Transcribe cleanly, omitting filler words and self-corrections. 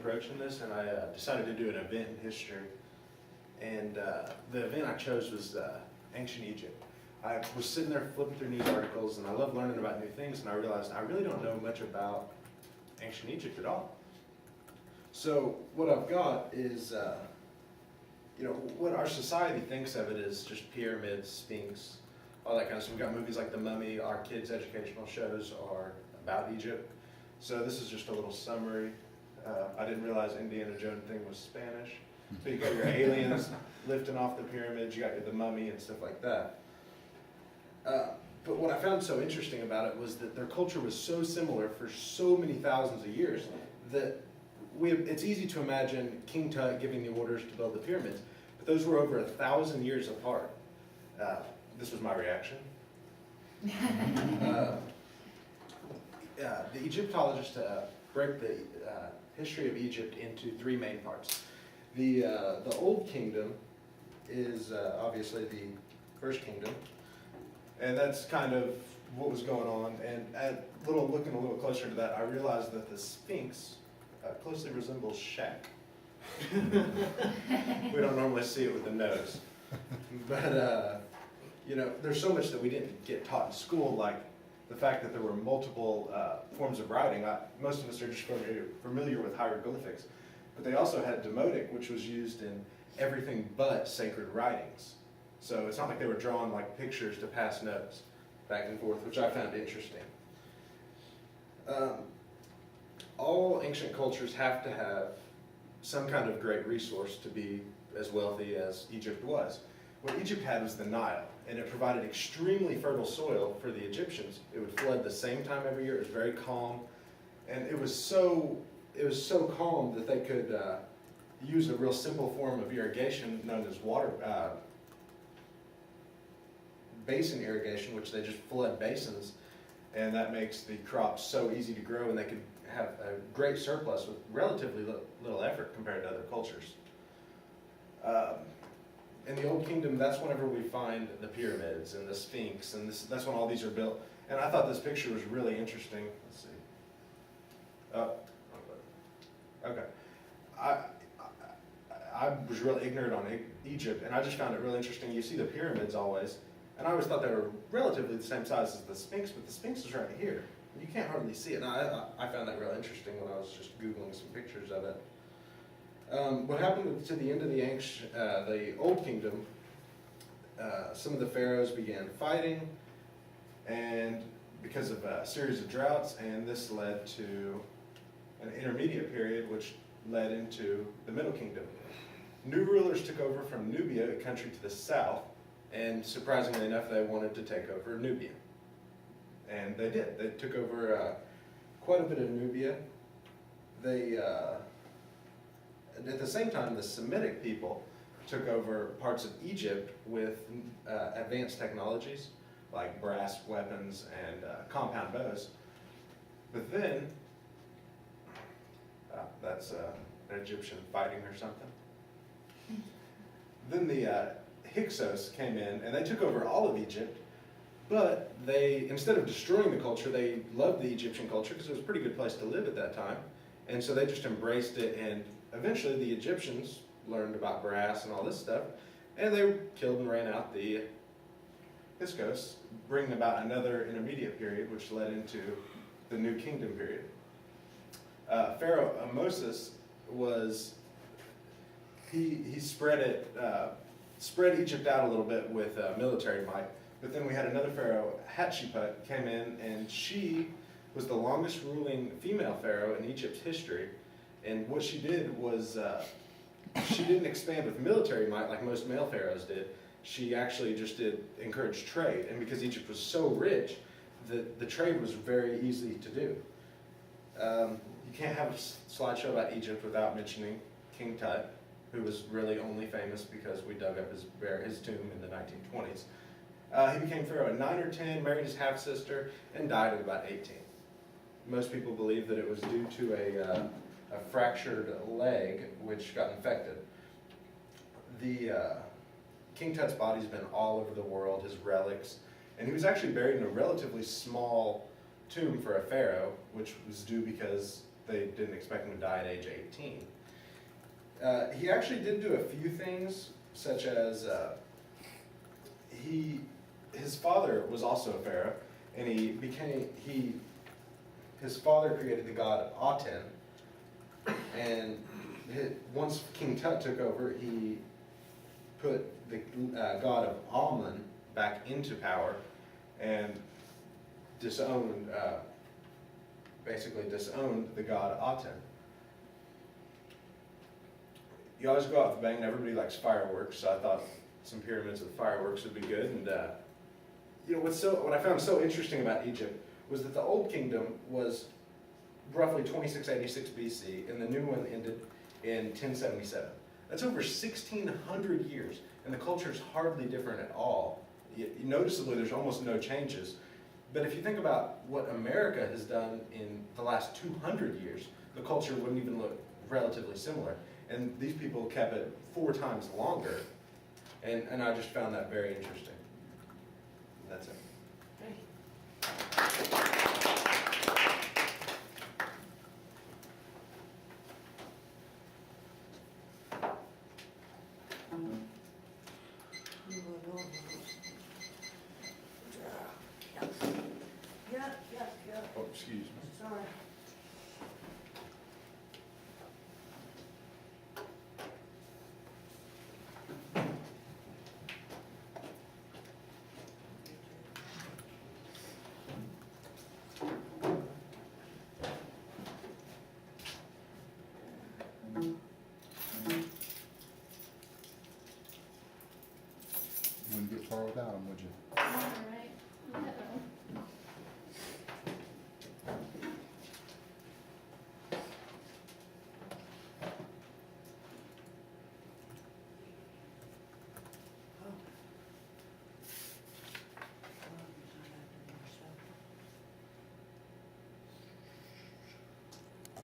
approaching this, and I decided to do an event in history. And the event I chose was ancient Egypt. I was sitting there flipping through news articles, and I love learning about new things, and I realized I really don't know much about ancient Egypt at all. So what I've got is, what our society thinks of it is just pyramids, sphinx, all that kind of stuff. We've got movies like The Mummy. Our kids' educational shows are about Egypt. So this is just a little summary. I didn't realize Indiana Jones thing was Spanish. So you got your aliens lifting off the pyramids, you got The Mummy and stuff like that. But what I found so interesting about it was that their culture was so similar for so many thousands of years that it's easy to imagine King Tut giving the orders to build the pyramids, but those were over 1,000 years apart. This was my reaction. The Egyptologists break the history of Egypt into three main parts. The Old Kingdom is obviously the first kingdom, and that's kind of what was going on. And looking a little closer to that, I realized that the Sphinx closely resembles Shaq. We don't normally see it with the nose, but there's so much that we didn't get taught in school, like the fact that there were multiple forms of writing. Most of us are just familiar with hieroglyphics, but they also had Demotic, which was used in everything but sacred writings. So it's not like they were drawing like pictures to pass notes back and forth, which I found interesting. All ancient cultures have to have some kind of great resource to be as wealthy as Egypt was. What Egypt had was the Nile, and it provided extremely fertile soil for the Egyptians. It would flood the same time every year. It was very calm, and it was so calm that they could use a real simple form of irrigation known as basin irrigation, which they just flood basins, and that makes the crops so easy to grow, and they could have a great surplus with relatively little effort compared to other cultures. In the Old Kingdom, that's whenever we find the pyramids and the Sphinx, and that's when all these are built. And I thought this picture was really interesting. Let's see. Oh, okay. I was real ignorant on Egypt, and I just found it really interesting. You see the pyramids always, and I always thought they were relatively the same size as the Sphinx, but the Sphinx is right here. You can't hardly see it. And I found that real interesting when I was just Googling some pictures of it. What happened to the end of the Old Kingdom, some of the pharaohs began fighting, and because of a series of droughts, and this led to an intermediate period, which led into the Middle Kingdom. New rulers took over from Nubia, a country to the south, and surprisingly enough, they wanted to take over Nubia. And they did. They took over quite a bit of Nubia. At the same time, the Semitic people took over parts of Egypt with advanced technologies like brass weapons and compound bows. But then, that's an Egyptian fighting or something. Then the Hyksos came in and they took over all of Egypt, but instead of destroying the culture, they loved the Egyptian culture because it was a pretty good place to live at that time. And so they just embraced it, and eventually the Egyptians learned about brass and all this stuff, and they killed and ran out the Hyksos, bringing about another intermediate period, which led into the New Kingdom period. Pharaoh Moses he spread Egypt out a little bit with military might, but then we had another pharaoh, Hatshepsut, came in, and she was the longest ruling female pharaoh in Egypt's history. And what she did was, she didn't expand with military might like most male pharaohs did. She actually just did encourage trade. And because Egypt was so rich, the trade was very easy to do. You can't have a slideshow about Egypt without mentioning King Tut, who was really only famous because we dug up his tomb in the 1920s. He became pharaoh at 9 or 10, married his half-sister, and died at about 18. Most people believe that it was due to a fractured leg which got infected. King Tut's body's been all over the world, his relics, and he was actually buried in a relatively small tomb for a pharaoh, which was due because they didn't expect him to die at age 18. He actually did do a few things, such as his father was also a pharaoh, and his father created the god Aten, and once King Tut took over, he put the god of Amun back into power and basically disowned the god Aten. You always go out with a bang, and everybody likes fireworks, so I thought some pyramids with fireworks would be good. And what I found so interesting about Egypt was that the Old Kingdom was roughly 2686 BC, and the new one ended in 1077. That's over 1,600 years, and the culture is hardly different at all. Noticeably, there's almost no changes. But if you think about what America has done in the last 200 years, the culture wouldn't even look relatively similar. And these people kept it 4 times longer, and I just found that very interesting. That's it. Yeah. Oh, excuse me. Sorry.